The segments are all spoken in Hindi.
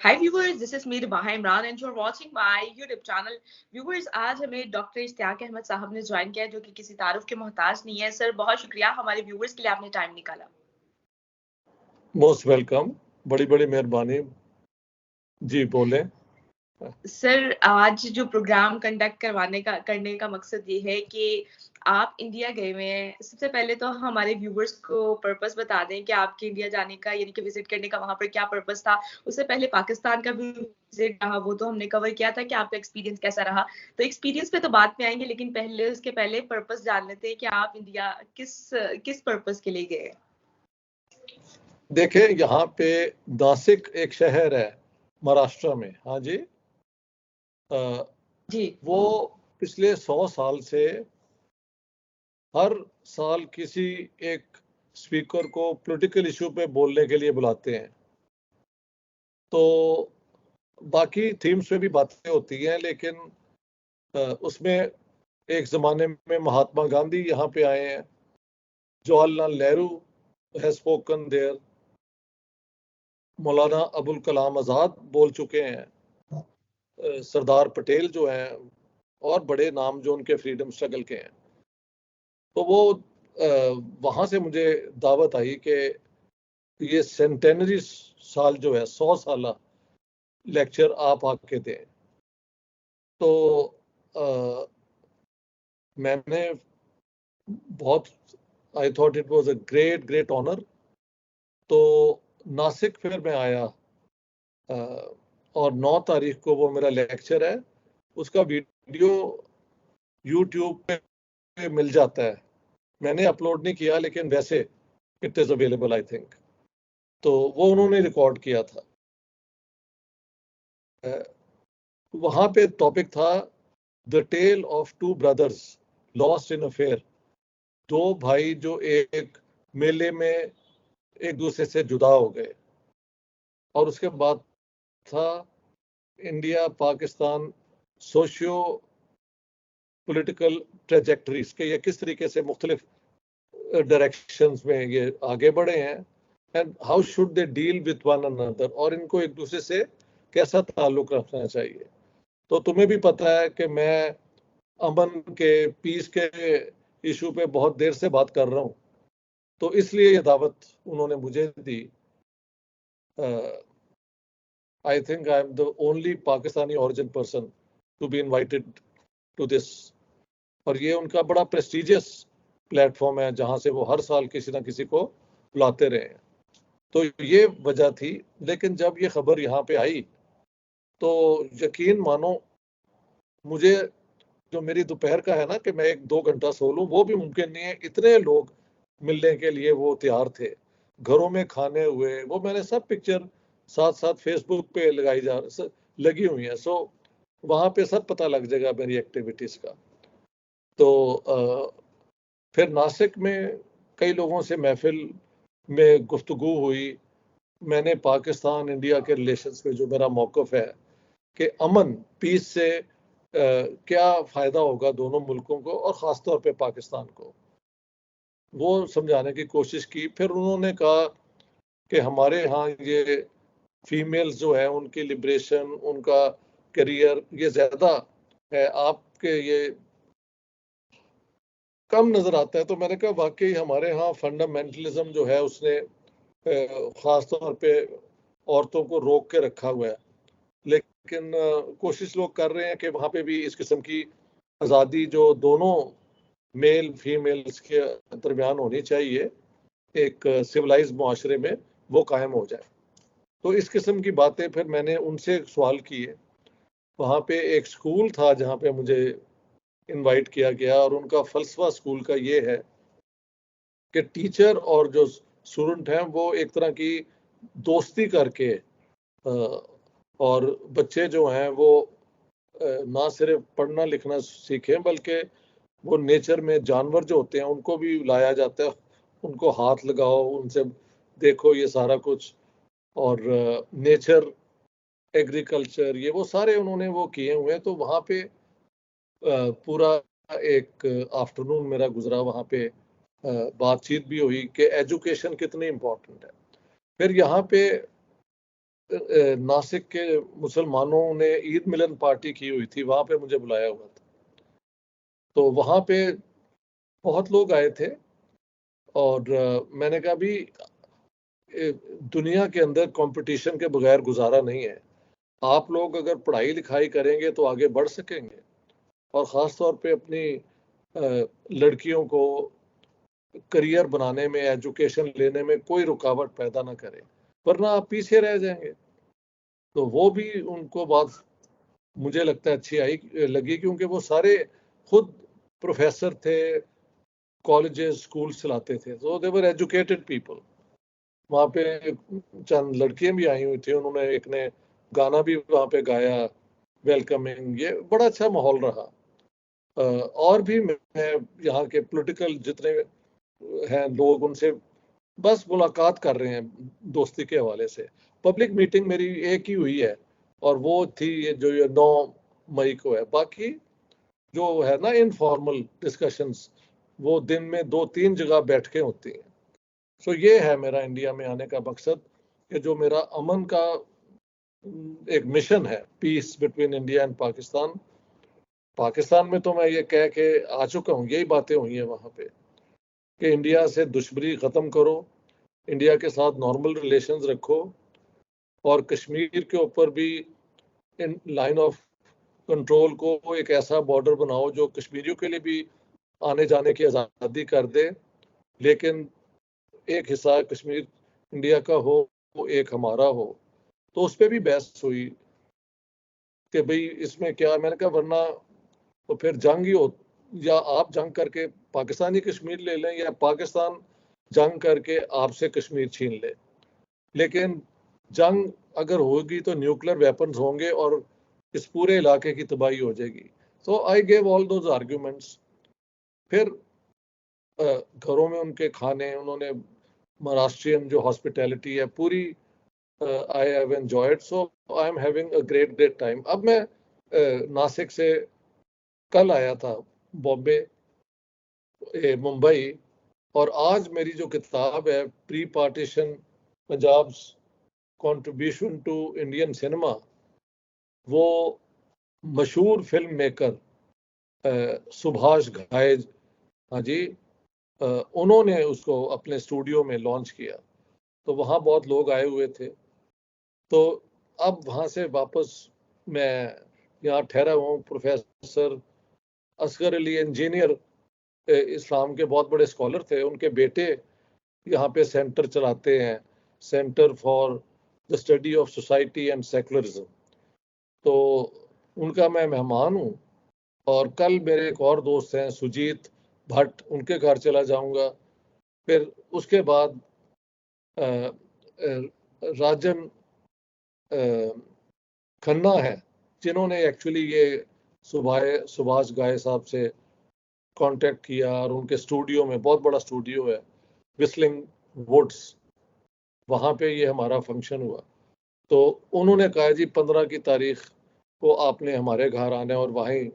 Hi viewers, this is me Ribaha Imran and you're watching my YouTube channel. Viewers, आज हमें डॉक्टर इश्तियाक अहमद साहब ने ज्वाइन किया जो कि किसी तारुफ के मोहताज नहीं है. सर बहुत शुक्रिया हमारे व्यूवर्स के लिए आपने टाइम निकाला. मोस्ट वेलकम, बड़ी बड़ी मेहरबानी. जी बोले. सर आज जो प्रोग्राम कंडक्ट करने का मकसद ये है कि आप इंडिया गए हुए हैं. सबसे पहले तो हमारे व्यूवर्स को पर्पस बता दें कि आपके इंडिया जाने का यानी कि विजिट करने का वहां पर क्या पर्पस था. उससे पहले पाकिस्तान का भी विजिट रहा, वो तो हमने कवर किया था कि आपका एक्सपीरियंस कैसा रहा. तो एक्सपीरियंस पे तो बाद में आएंगे, लेकिन उसके पहले पर्पस जान लेते हैं कि आप इंडिया किस पर्पस के लिए गए. देखे, यहाँ पे नासिक एक शहर है महाराष्ट्र में. हाँ जी. जी. वो पिछले 100 साल से हर साल किसी एक स्पीकर को पॉलिटिकल इशू पे बोलने के लिए बुलाते हैं. तो बाकी थीम्स पे भी बातें होती हैं, लेकिन उसमें एक जमाने में महात्मा गांधी यहाँ पे आए हैं, Jawaharlal Nehru has spoken there, Maulana Abul Kalam Azad बोल चुके हैं, सरदार पटेल जो हैं, और बड़े नाम जो उनके फ्रीडम स्ट्रगल के हैं. तो वो वहां से मुझे दावत आई कि ये सेंटेनरी साल जो है 100 साल लेक्चर आप आके दें. तो मैंने बहुत I thought it was a great honour. तो नासिक फिर मैं आया और 9 तारीख को वो मेरा लेक्चर है. उसका वीडियो यूट्यूब पे मिल जाता है. मैंने अपलोड नहीं किया, लेकिन वैसे it is available I think. तो वो उन्होंने रिकॉर्ड किया था. वहां पे टॉपिक था the tale of two brothers lost in affair. 2 भाई जो एक मेले में एक दूसरे से जुदा हो गए. और उसके बाद था India Pakistan socio political trajectories के ये किस तरीके से मुख्तलिफ डायरेक्शंस में ये आगे बढ़े हैं, and how should they deal with one another, और इनको एक दूसरे से कैसा ताल्लुक रखना चाहिए. तो तुम्हें भी पता है कि मैं अमन के पीस के इशू पे बहुत देर से बात कर रहा हूँ. तो इसलिए ये दावत उन्होंने मुझे दी. I think I am the only Pakistani origin person to be invited to this. और ये उनका बड़ा प्रेस्टिजियस प्लेटफॉर्म है जहां से वो हर साल किसी ना किसी को बुलाते रहे हैं. तो ये वजह थी. लेकिन जब ये खबर यहाँ पे आई तो यकीन मानो, मुझे जो मेरी दोपहर का है ना कि मैं 1-2 घंटा सो लूं, वो भी मुमकिन नहीं है. इतने लोग मिलने के लिए वो तैयार थे, घरों में खाने हुए. वो मैंने सब पिक्चर साथ साथ फेसबुक पे लगी हुई है. सो वहां पे सब पता लग जाएगा मेरी एक्टिविटीज का. तो फिर नासिक में कई लोगों से महफिल में गुफ्तगू हुई. मैंने पाकिस्तान इंडिया के रिलेशंस में जो मेरा मौक़िफ़ है कि अमन पीस से क्या फ़ायदा होगा दोनों मुल्कों को और ख़ास तौर पे पाकिस्तान को, वो समझाने की कोशिश की. फिर उन्होंने कहा कि हमारे यहाँ ये फीमेल्स जो है उनकी लिबरेशन, उनका करियर ये ज़्यादा है, आपके ये कम नज़र आता है. तो मैंने कहा वाकई हमारे यहाँ फंडामेंटलिज्म जो है उसने ख़ास तौर पे औरतों को रोक के रखा हुआ है. लेकिन कोशिश लोग कर रहे हैं कि वहाँ पे भी इस किस्म की आज़ादी जो दोनों मेल फीमेल्स के दरमियान होनी चाहिए एक सिविलाइज मुआशरे में, वो कायम हो जाए. तो इस किस्म की बातें फिर मैंने उनसे सवाल किए. वहाँ पे एक स्कूल था जहाँ पे मुझे इनवाइट किया गया, और उनका फलसफा स्कूल का ये है कि टीचर और जो स्टूडेंट हैं वो एक तरह की दोस्ती करके, और बच्चे जो हैं वो ना सिर्फ पढ़ना लिखना सीखें, बल्कि वो नेचर में जानवर जो होते हैं उनको भी लाया जाता है. उनको हाथ लगाओ, उनसे देखो ये सारा कुछ, और नेचर एग्रीकल्चर ये वो सारे उन्होंने वो किए हुए हैं. तो वहाँ पे पूरा एक आफ्टरनून मेरा गुजरा. वहाँ पे बातचीत भी हुई कि एजुकेशन कितनी इम्पोर्टेंट है. फिर यहाँ पे नासिक के मुसलमानों ने ईद मिलन पार्टी की हुई थी, वहां पे मुझे बुलाया हुआ था। तो वहां पे बहुत लोग आए थे और मैंने कहा भी दुनिया के अंदर कंपटीशन के बगैर गुजारा नहीं है। आप लोग अगर पढ़ाई लिखाई करेंगे तो आगे बढ़ सकेंगे, और ख़ास तौर पे अपनी लड़कियों को करियर बनाने में, एजुकेशन लेने में कोई रुकावट पैदा ना करें, वरना आप पीछे रह जाएंगे। तो वो भी उनको बात मुझे लगता है अच्छी लगी, क्योंकि वो सारे खुद प्रोफेसर थे, कॉलेजेस स्कूल चलाते थे, तो दे वर एजुकेटेड पीपल। वहाँ पे चंद लड़कियां भी आई हुई थी, उन्होंने एक ने गाना भी वहाँ पे गाया, वेलकमिंग। ये बड़ा अच्छा माहौल रहा। और भी मैं यहाँ के पॉलिटिकल जितने हैं लोग, उनसे बस मुलाकात कर रहे हैं दोस्ती के हवाले से। पब्लिक मीटिंग मेरी एक ही हुई है, और वो थी जो ये 9 मई को है। बाकी जो है ना इनफॉर्मल डिस्कशंस, वो दिन में 2-3 जगह बैठ के होती हैं। सो ये है मेरा इंडिया में आने का मकसद, कि जो मेरा अमन का एक मिशन है, peace between India and Pakistan. Pakistan में तो मैं ये कह के आ चुका हूँ, यही बातें हुई हैं वहाँ पे, कि इंडिया से दुश्मनी ख़त्म करो, इंडिया के साथ नॉर्मल रिलेशंस रखो, और कश्मीर के ऊपर भी इन लाइन ऑफ कंट्रोल को एक ऐसा बॉर्डर बनाओ जो कश्मीरियों के लिए भी आने जाने की आज़ादी कर दे, लेकिन एक हिस्सा कश्मीर इंडिया का हो, एक हमारा हो। तो उस पर भी बहस हुई कि भाई इसमें क्या, मैंने कहा वरना तो फिर जंग ही हो, या आप जंग करके पाकिस्तानी कश्मीर ले लें, या पाकिस्तान जंग करके आपसे कश्मीर छीन ले। लेकिन जंग अगर होगी तो न्यूक्लियर वेपन्स होंगे और इस पूरे इलाके की तबाही हो जाएगी। So I gave all those arguments. फिर घरों में उनके खाने, उन्होंने महाराष्ट्रियन जो हॉस्पिटैलिटी है पूरी, I have enjoyed. So I am having a great time. अब मैं नासिक से कल आया था बॉम्बे, मुंबई, और आज मेरी जो किताब है pre partition Punjab contribution to Indian cinema, वो मशहूर फिल्म मेकर सुभाष घाई, हाँ जी, उन्होंने उसको अपने स्टूडियो में लॉन्च किया। तो वहाँ बहुत लोग आए हुए थे। तो अब वहाँ से वापस मैं यहाँ ठहरा हुआ हूँ। प्रोफेसर असगर अली इंजीनियर, इस्लाम के बहुत बड़े स्कॉलर थे, उनके बेटे यहाँ पे सेंटर चलाते हैं, centre for the study of society and secularism. तो उनका मैं मेहमान हूँ, और कल मेरे एक और दोस्त हैं सुजीत भट्ट, उनके घर चला जाऊंगा। फिर उसके बाद राजन खन्ना है, जिन्होंने एक्चुअली ये सुभाष घाई साहब से कांटेक्ट किया, और उनके स्टूडियो में, बहुत बड़ा स्टूडियो है विस्लिंग वुड्स, वहाँ पे ये हमारा फंक्शन हुआ। तो उन्होंने कहा जी 15 की तारीख को आपने हमारे घर आना है, और वहीं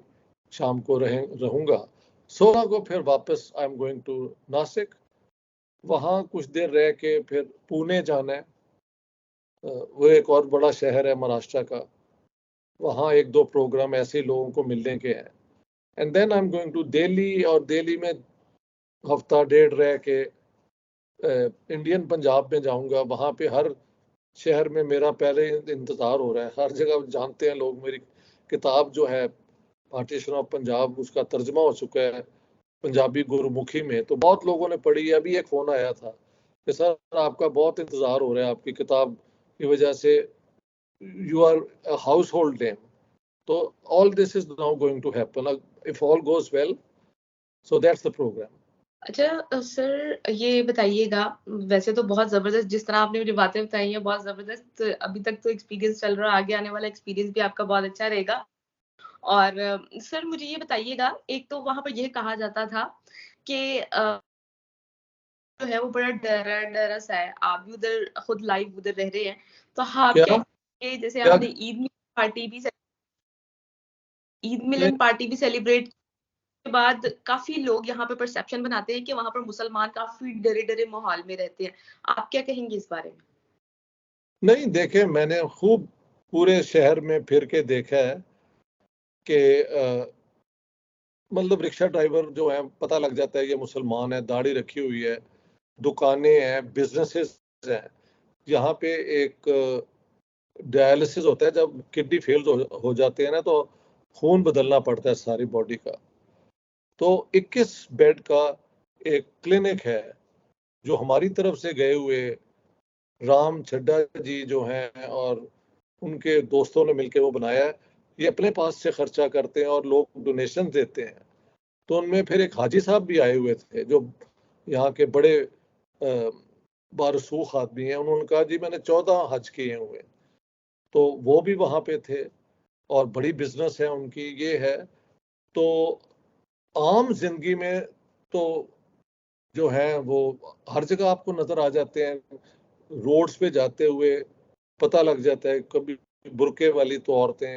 शाम को रहूँगा। 16 को फिर वापस I am going to Nashik, वहाँ कुछ देर रह के फिर पुणे जाना है। वो एक और बड़ा शहर है महाराष्ट्र का, वहाँ 1-2 प्रोग्राम ऐसे लोगों को मिलने के हैं। And then I am going to Delhi, और दिल्ली में हफ्ता डेढ़ रह के इंडियन पंजाब में जाऊंगा। वहाँ पे हर शहर में मेरा पहले इंतज़ार हो रहा है, हर जगह जानते हैं लोग। मेरी किताब जो है पार्टीशन ऑफ पंजाब, उसका तर्जमा हो चुका है पंजाबी गुरुमुखी में, तो बहुत लोगों ने पढ़ी है। अभी एक फ़ोन आया था कि सर आपका बहुत इंतज़ार हो रहा है, आपकी किताब की वजह से you are household name. तो all this is now going to happen if all goes well. So that's the program. अच्छा सर, ये बताइएगा, वैसे तो बहुत ज़बरदस्त जिस तरह आपने मुझे बातें बताई हैं, बहुत ज़बरदस्त अभी तक तो एक्सपीरियंस चल रहा है, आगे आने वाला एक्सपीरियंस भी आपका बहुत अच्छा रहेगा। और सर मुझे ये बताइएगा, एक तो वहाँ पर ये कहा जाता था कि जो है वो बड़ा डरा सा है, आप भी उधर खुद लाइव उधर रह रहे हैं, तो आप क्या क्या जैसे क्या आपने ईद नहीं, मिलन पार्टी भी सेलिब्रेट के बाद काफी लोग यहाँ पे परसेप्शन बनाते हैं कि वहां पर मुसलमान काफी डरे डरे माहौल में रहते हैं, आप क्या कहेंगे इस बारे में? नहीं देखे, मैंने खूब पूरे शहर में फिर के देखा है कि मतलब रिक्शा ड्राइवर जो है पता लग जाता है ये मुसलमान है, दाढ़ी रखी हुई है, दुकानें हैं, बिजनेसेस हैं। यहाँ पे एक डायलिसिस होता है, जब किडनी फेल हो जाते हैं ना तो खून बदलना पड़ता है सारी बॉडी का। तो 21 बेड का एक क्लिनिक है जो हमारी तरफ से गए हुए राम छड्डा जी जो हैं और उनके दोस्तों ने मिलकर वो बनाया है। ये अपने पास से खर्चा करते हैं और लोग डोनेशन देते हैं। तो उनमें फिर एक हाजी साहब भी आए हुए थे जो यहाँ के बड़े बारसूख आदमी हैं। उन्होंने कहा जी मैंने 14 हज किए हुए, तो वो भी वहाँ पे थे और बड़ी बिजनेस है उनकी ये है। तो आम जिंदगी में तो जो है वो हर जगह आपको नजर आ जाते हैं, रोड्स पे जाते हुए पता लग जाता है। कभी बुरके वाली तो औरतें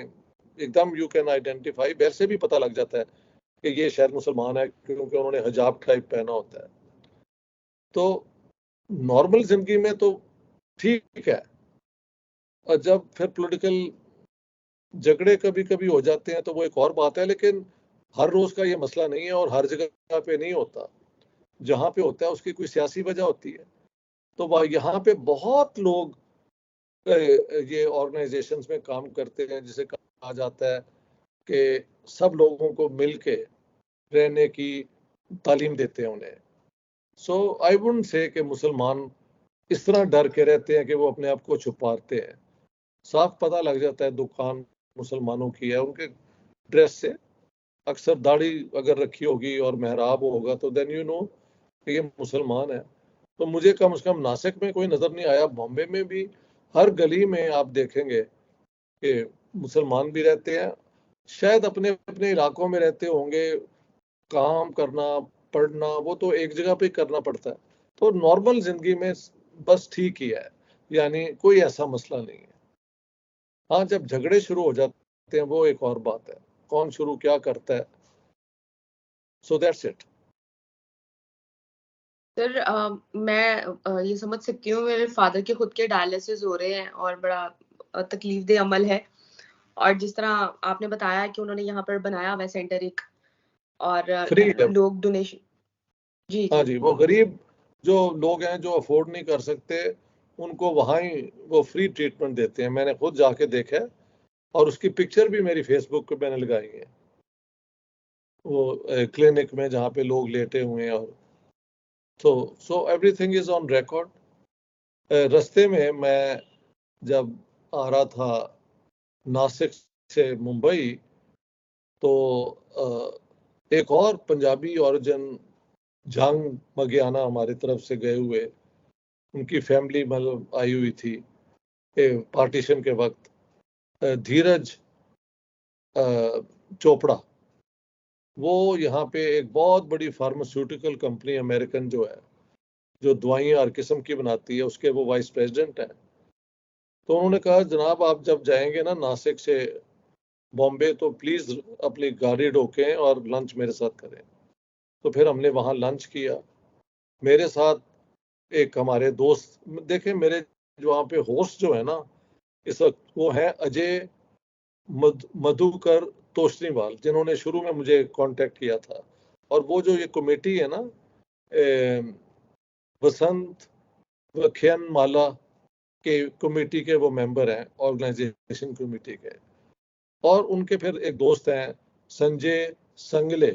एकदम यू कैन आइडेंटिफाई, वैसे भी पता लग जाता है कि ये शायद मुसलमान है क्योंकि उन्होंने हिजाब टाइप पहना होता है। तो नॉर्मल जिंदगी में तो ठीक है, और जब फिर पॉलिटिकल झगड़े कभी कभी हो जाते हैं तो वो एक और बात है, लेकिन हर रोज का ये मसला नहीं है और हर जगह पे नहीं होता। जहाँ पे होता है उसकी कोई सियासी वजह होती है। तो वह यहाँ पे बहुत लोग ये ऑर्गेनाइजेशंस में काम करते हैं, जिसे कहा जाता है कि सब लोगों को मिलके रहने की तालीम देते हैं उन्हें। सो आई वुडंट से कि मुसलमान इस तरह डर के रहते हैं कि वो अपने आप को छुपाते हैं। साफ पता लग जाता है दुकान मुसलमानों की है उनके ड्रेस से। अक्सर दाढ़ी अगर रखी होगी और मेहराब होगा तो देन यू नो कि ये मुसलमान है। तो मुझे कम से कम नासिक में कोई नजर नहीं आया। बॉम्बे में भी हर गली में आप देखेंगे कि मुसलमान भी रहते हैं, शायद अपने अपने इलाकों में रहते होंगे। काम करना, पढ़ना वो तो एक जगह पे करना पड़ता है। तो नॉर्मल जिंदगी में बस ठीक ही है, यानी कोई ऐसा मसला नहीं है। हाँ, जब झगड़े शुरू हो जाते हैं वो एक और बात है, कौन शुरू क्या करता है। So that's it. सर मैं ये समझ सकती हूँ, मेरे फादर के खुद के डायलिसिस हो रहे हैं और बड़ा तकलीफ दे अमल है। और जिस तरह आपने बताया कि उन्होंने यहाँ पर बनाया हुआ है सेंटर एक, और फ्री है। लोग डोनेशन। जी हाँ जी। जी, वो गरीब जो लोग हैं जो अफोर्ड नहीं कर सकते उनको वहाँ ही वो फ्री ट्रीटमेंट देते हैं। मैंने खुद जाके देखा है और उसकी पिक्चर भी मेरी फेसबुक पे मैंने लगाई है, वो क्लिनिक में जहाँ पे लोग लेटे हुए हैं। और so everything is on record. रास्ते में मैं जब आ रहा था नासिक से मुंबई, तो एक और पंजाबी ओरिजिन जंग मगियाना हमारी तरफ से गए हुए, उनकी फैमिली मतलब आई हुई थी पार्टीशन के वक्त। धीरज चोपड़ा, वो यहाँ पे एक बहुत बड़ी फार्मास्यूटिकल कंपनी अमेरिकन जो है, जो दवाइयाँ हर किस्म की बनाती है, उसके वो वाइस प्रेसिडेंट हैं। तो उन्होंने कहा जनाब आप जब जाएंगे ना नासिक से बॉम्बे तो प्लीज अपनी गाड़ी रोकें और लंच मेरे साथ करें। तो फिर हमने वहाँ लंच किया। मेरे साथ एक हमारे दोस्त, देखें मेरे जो वहाँ पे होस्ट जो है ना इस वक्त, वो है अजय मधुकर तोशनीवाल, जिन्होंने शुरू में मुझे कांटेक्ट किया था। और वो जो ये कमेटी है ना, वसंत व्याख्यान माला के कमेटी के वो मेंबर हैं, ऑर्गेनाइजेशन कमेटी के। और उनके फिर एक दोस्त हैं संजय संगले,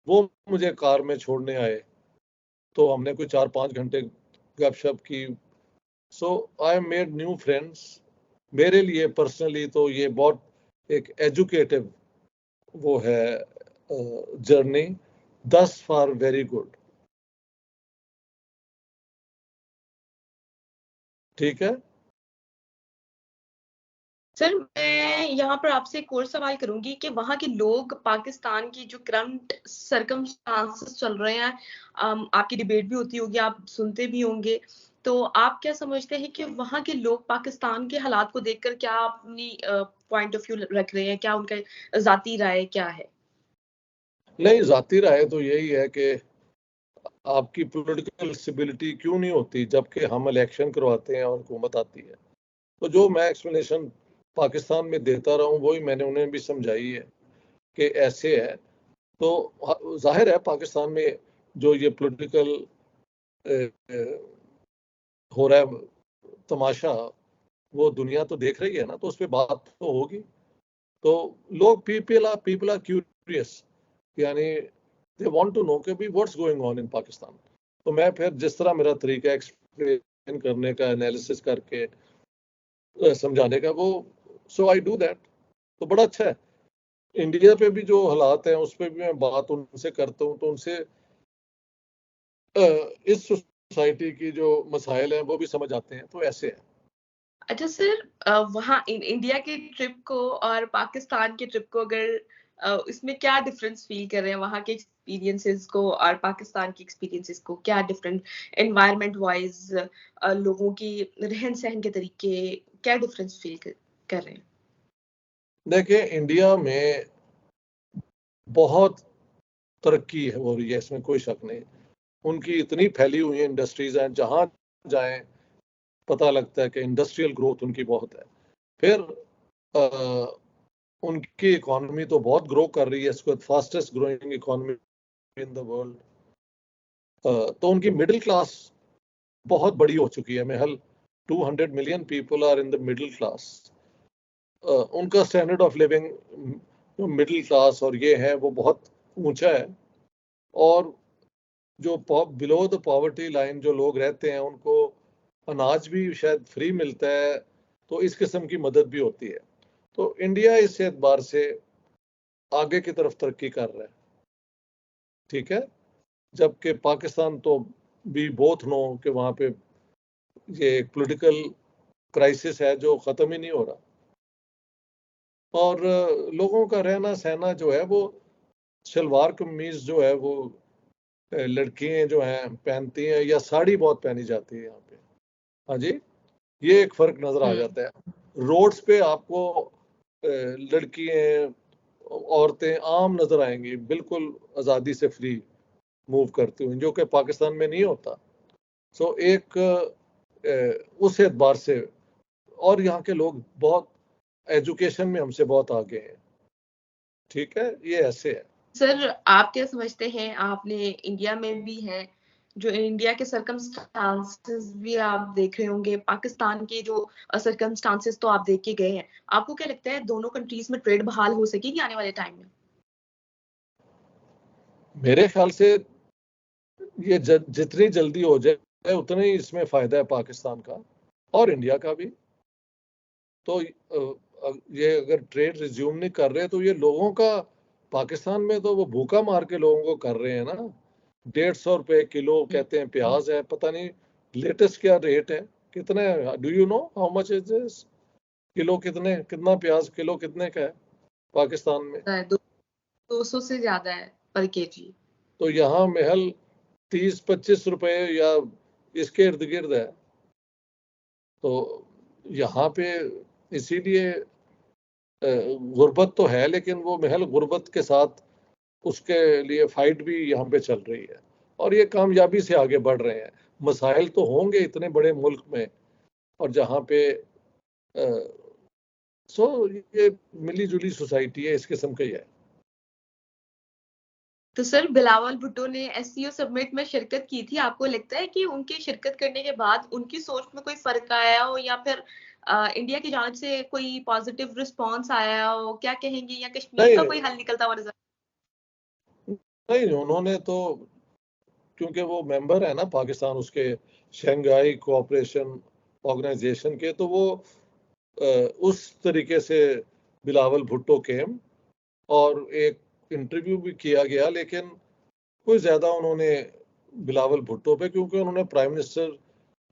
वो मुझे कार में छोड़ने आए। तो हमने कोई 4-5 घंटे गपशप की। सो आई मेड न्यू फ्रेंड्स। मेरे लिए पर्सनली तो ये बहुत एक एजुकेटिव वो है जर्नी, दस फार वेरी गुड। ठीक है। सर मैं यहाँ पर आपसे एक और सवाल करूंगी कि वहाँ के लोग पाकिस्तान की जो करंट सर्कमस्टांसेस चल रहे हैं, आपकी डिबेट भी होती होगी, आप सुनते भी होंगे, तो आप क्या समझते हैं कि वहाँ के लोग पाकिस्तान के हालात को देखकर क्या अपनी पॉइंट ऑफ व्यू रख रहे हैं, क्या उनका जाती राय क्या है? नहीं, जाती राय तो यही है कि आपकी पॉलिटिकल स्टेबिलिटी क्यों नहीं होती जबकि हम इलेक्शन करवाते हैं और हुकूमत आती है। तो जो मैं एक्सप्लेनेशन पाकिस्तान में देता रहा हूँ वही मैंने उन्हें भी समझाई है कि ऐसे है। तो जाहिर है पाकिस्तान में जो ये पॉलिटिकल हो रहा है तमाशा, वो दुनिया तो देख रही है ना, तो उस पर बात तो होगी। तो लोग पीपल आर क्यूरियस, यानी दे वांट टू नो कि भी what's going on in Pakistan. तो मैं फिर जिस तरह मेरा तरीका एक्सप्लेन करने का, एनालिसिस करके समझाने का, वो सो आई डू दैट। तो बड़ा अच्छा है। इंडिया पे भी जो हालात हैं उस पर भी मैं बात उनसे करता हूँ, तो उनसे इस सोसाइटी की जो मसाइल हैं वो भी समझ आते हैं। तो ऐसे है। अच्छा सर, वहाँ इंडिया के ट्रिप को और पाकिस्तान के ट्रिप को अगर इसमें क्या डिफरेंस फील कर रहे हैं, वहाँ के एक्सपीरियंसेस को और पाकिस्तान के एक्सपीरियंसेस को? क्या डिफरेंट एनवायरनमेंट वाइज, लोगों की रहन सहन के तरीके, क्या डिफरेंस फील कर रहे हैं? देखिए, इंडिया में बहुत तरक्की है हो रही है, इसमें कोई शक नहीं। उनकी इतनी फैली हुई इंडस्ट्रीज हैं, जहां जाएं पता लगता है कि इंडस्ट्रियल ग्रोथ उनकी बहुत है। फिर उनकी इकोनॉमी तो बहुत ग्रो कर रही है, इसको fastest growing economy in the world. तो उनकी मिडिल क्लास बहुत बड़ी हो चुकी है। महल 200 million people are in the middle class. उनका स्टैंडर्ड ऑफ लिविंग जो मिडिल क्लास और ये है वो बहुत ऊंचा है। और जो बिलो द पॉवर्टी लाइन जो लोग रहते हैं उनको अनाज भी शायद फ्री मिलता है, तो इस किस्म की मदद भी होती है। तो इंडिया इस एतबार से आगे की तरफ तरक्की कर रहा है, ठीक है। जबकि पाकिस्तान तो भी बोथ नो कि वहाँ पे ये एक पॉलिटिकल क्राइसिस है जो ख़त्म ही नहीं हो रहा। और लोगों का रहना सहना जो है वो शलवार कमीज जो है वो लड़कियां जो हैं पहनती हैं, या साड़ी बहुत पहनी जाती है यहाँ पे। हाँ जी, ये एक फर्क नजर आ जाता है। रोड्स पे आपको लड़कियां औरतें आम नजर आएंगी, बिल्कुल आज़ादी से फ्री मूव करती हुई, जो कि पाकिस्तान में नहीं होता। सो एक उस एतबार से, और यहाँ के लोग बहुत एजुकेशन में हमसे बहुत आगे हैं, ठीक है। ये ऐसे है। सर, आप क्या समझते हैं, आपने इंडिया में भी हैं, जो इंडिया के सर्कमस्टांसेस भी आप देख रहे होंगे, पाकिस्तान के जो सर्कमस्टांसेस तो आप देख के गए हैं, आपको क्या लगता है दोनों कंट्रीज में ट्रेड बहाल हो सकेगी आने वाले टाइम में? मेरे ख्याल से ये जितनी जल्दी हो जाए उतना ही इसमें फायदा है पाकिस्तान का और इंडिया का भी। तो ये अगर ट्रेड रिज्यूम नहीं कर रहे तो ये लोगों का, पाकिस्तान में तो वो भूखा मार के लोगों को कर रहे हैं ना। 150 रुपए किलो कहते हैं प्याज है, पता नहीं लेटेस्ट क्या रेट है, कितने, do you know how much is this kilo, कितना प्याज किलो कितने का है पाकिस्तान में? 200 से ज्यादा है पर केजी। तो यहाँ महल 30-25 रुपए या इसके इर्द गिर्द है। तो यहाँ पे इसीलिए गुर्बत तो है, लेकिन वो महल गुर्बत के साथ उसके लिए फाइट भी यहाँ पे चल रही है, और ये कामयाबी से आगे बढ़ रहे हैं। मसाइल तो होंगे इतने बड़े मुल्क में, और जहाँ पे ये मिली जुली सोसाइटी है, इस किस्म का ही है। तो सर, बिलावल भुट्टो ने एससीओ समिट में शिरकत की थी, आपको लगता है कि उनके शिरकत करने के बाद उनकी सोच में कोई फर्क आया हो, या फिर इंडिया की जानिब से कोई पॉजिटिव रिस्पांस आया हो? क्या कहेंगे, या कश्मीर का नहीं कोई हल निकलता हुआ नजर? नहीं, उन्होंने तो, क्योंकि वो मेंबर है ना पाकिस्तान उसके शंघाई कोऑपरेशन ऑर्गेनाइजेशन के, तो वो उस तरीके से बिलावल भुट्टो केम, और एक इंटरव्यू भी किया गया, लेकिन कोई ज्यादा उन्होंने बिलावल भुट्टो पे, क्योंकि उन्होंने प्राइम मिनिस्टर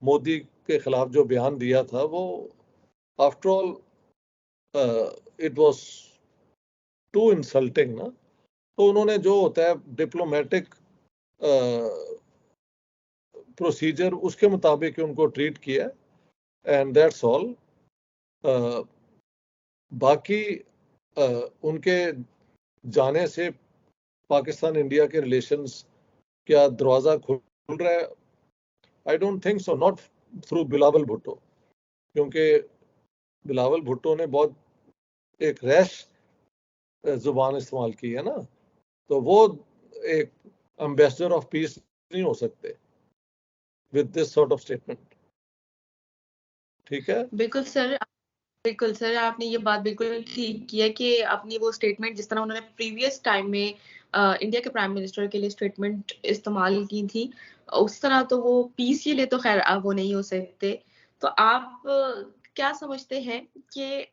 मोदी के खिलाफ जो बयान दिया था वो after all it was too insulting ना। तो उन्होंने जो होता है डिप्लोमेटिक प्रोसीजर उसके मुताबिक उनको ट्रीट किया, एंड दैट्स ऑल। बाकी उनके जाने से पाकिस्तान इंडिया के रिलेशंस क्या दरवाजा खुल रहा है? I don't think so, not through Bilawal Bhutto, क्योंकि बिलावल भुट्टो ने बहुत एक रैश जुबान इस्तेमाल की है ना, तो वो एक एम्बेसडर ऑफ पीस नहीं हो सकते with this sort of statement. ठीक है, बिल्कुल सर, आपने ये बात बिल्कुल ठीक की है कि अपनी वो स्टेटमेंट जिस तरह उन्होंने प्रीवियस टाइम में इंडिया के प्राइम मिनिस्टर के लिए स्टेटमेंट इस्तेमाल की थी, उस तरह तो वो पीस के लिए तो खैर वो नहीं हो सकते। तो आप क्या समझते हैं कि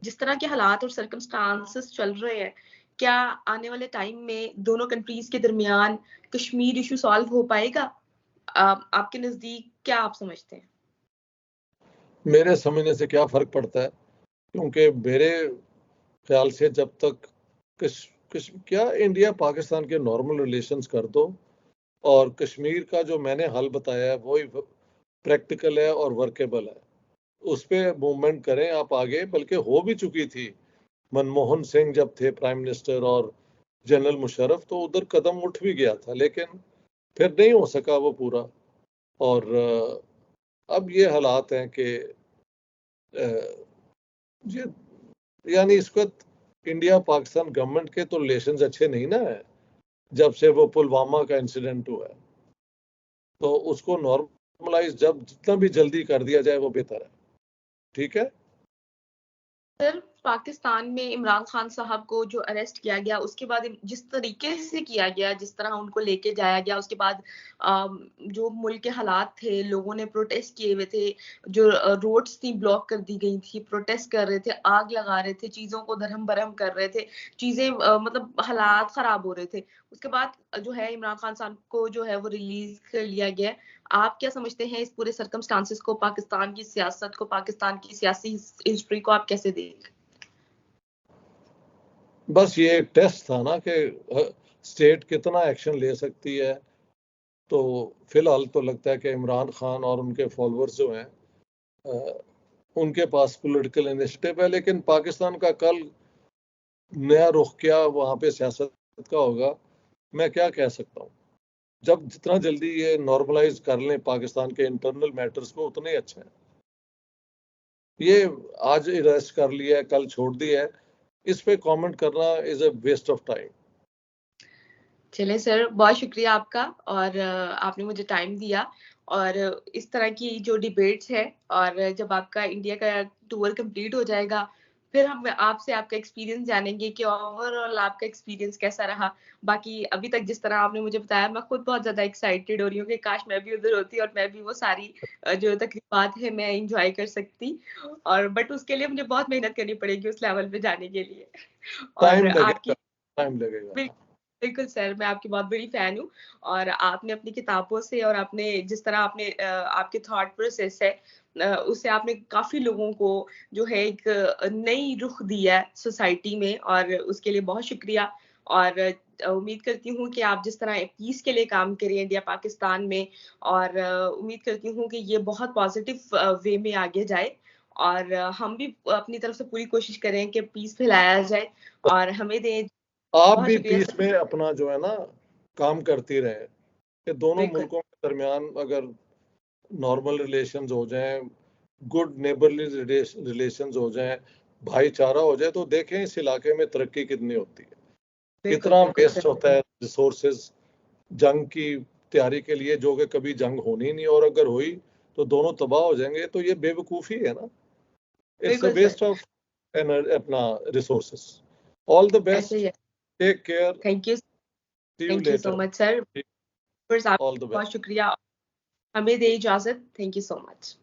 जिस तरह के हालात और सर्कमस्टांसेस चल रहे हैं, क्या आने वाले टाइम में दोनों कंट्रीज के दरमियान कश्मीर इशू सॉल्व हो पाएगा? आपके नजदीक क्या आप समझते हैं? मेरे समझने से क्या फर्क पड़ता है, क्योंकि मेरे ख्याल से जब तक क्या इंडिया पाकिस्तान के नॉर्मल रिलेशंस कर दो, और कश्मीर का जो मैंने हल बताया है वही प्रैक्टिकल है और वर्केबल है, उस पर मूवमेंट करें आप आगे। बल्कि हो भी चुकी थी, मनमोहन सिंह जब थे प्राइम मिनिस्टर और जनरल मुशर्रफ, तो उधर कदम उठ भी गया था, लेकिन फिर नहीं हो सका वो पूरा। और अब ये हालात हैं कि ये यानी इस वक्त इंडिया पाकिस्तान गवर्नमेंट के तो रिलेशंस अच्छे नहीं ना है, जब से वो पुलवामा का इंसिडेंट हुआ है। तो उसको नॉर्मलाइज जब जितना भी जल्दी कर दिया जाए वो बेहतर है। ठीक है सर, पाकिस्तान में इमरान खान साहब को जो अरेस्ट किया गया, उसके बाद जिस तरीके से किया गया, जिस तरह उनको लेके जाया गया, उसके बाद जो मुल्क के हालात थे, लोगों ने प्रोटेस्ट किए हुए थे, जो रोड्स थी ब्लॉक कर दी गई थी, प्रोटेस्ट कर रहे थे, आग लगा रहे थे, चीजों को दरहम बरहम कर रहे थे, चीजें मतलब हालात खराब हो रहे थे। उसके बाद जो है इमरान खान साहब को जो है वो रिलीज कर लिया गया। आप क्या समझते हैं इस पूरे सर्कमस्टांसेस को, पाकिस्तान की सियासत को, पाकिस्तान की सियासी हिस्ट्री को आप कैसे देख? बस ये एक टेस्ट था ना कि स्टेट कितना एक्शन ले सकती है। तो फिलहाल तो लगता है कि इमरान खान और उनके फॉलोअर्स जो हैं उनके पास पॉलिटिकल इनिशिएटिव है, लेकिन पाकिस्तान का कल नया रुख क्या वहां पे सियासत का होगा, मैं क्या कह सकता हूँ। जब जितना जल्दी ये नॉर्मलाइज कर लें पाकिस्तान के इंटरनल मैटर्स को, उतना ही अच्छा है। ये आज अरेस्ट कर लिया है, कल छोड़ दिया है, इस पे कमेंट करना is a waste of time. चले सर, बहुत शुक्रिया आपका, और आपने मुझे टाइम दिया, और इस तरह की जो डिबेट्स है, और जब आपका इंडिया का टूर कंप्लीट हो जाएगा, फिर हम आपसे आपका एक्सपीरियंस जानेंगे कि ओवरऑल आपका एक्सपीरियंस कैसा रहा। बाकी अभी तक जिस तरह आपने मुझे बताया, मैं खुद बहुत ज्यादा एक्साइटेड हो रही हूँ कि काश मैं भी उधर होती और मैं भी वो सारी जो तकरीबात है मैं इंजॉय कर सकती। और बट उसके लिए मुझे बहुत मेहनत करनी पड़ेगी उस लेवल पे जाने के लिए। और टाइम लगेगा, आपकी टाइम लगेगा। बिल्कुल सर, मैं आपकी बहुत बड़ी फैन हूँ, और आपने अपनी किताबों से और आपने जिस तरह आपने आपके थॉट प्रोसेस है, उससे आपने काफी लोगों को जो है एक नई रुख दिया है सोसाइटी में, और उसके लिए बहुत शुक्रिया। और उम्मीद करती हूँ कि आप जिस तरह पीस के लिए काम करें इंडिया पाकिस्तान में, और उम्मीद करती हूँ कि ये बहुत पॉजिटिव वे में आगे जाए, और हम भी अपनी तरफ से पूरी कोशिश करें कि पीस फैलाया जाए, और हमें दें। आप बहुत भी शुक्रिया पीस सर। में अपना जो है ना काम करती रहे, कि दोनों बिल्कुल मुल्कों के दरमियान अगर नॉर्मल रिलेशंस हो जाएं, गुड नेबरली रिलेशंस हो जाएं, भाईचारा हो जाए, तो देखें इस इलाके में तरक्की कितनी होती है। बिल्कुल कितना बिल्कुल वेस्ट सर। होता है रिसोर्सेज जंग की तैयारी के लिए, जो कि कभी जंग होनी नहीं, और अगर हुई तो दोनों तबाह हो जाएंगे। तो ये बेवकूफ़ी है ना, इट्स अ बिल्कुल सर, वेस्ट ऑफ अपना रिसोर्सेज। ऑल द ऐसे ही बेस्ट, है। Take care, thank you. See you thank you so later. Much sir. बस ऑल द आपका बहुत बेस्ट। शुक्रिया। हमें दे इजाजत। Thank you so much.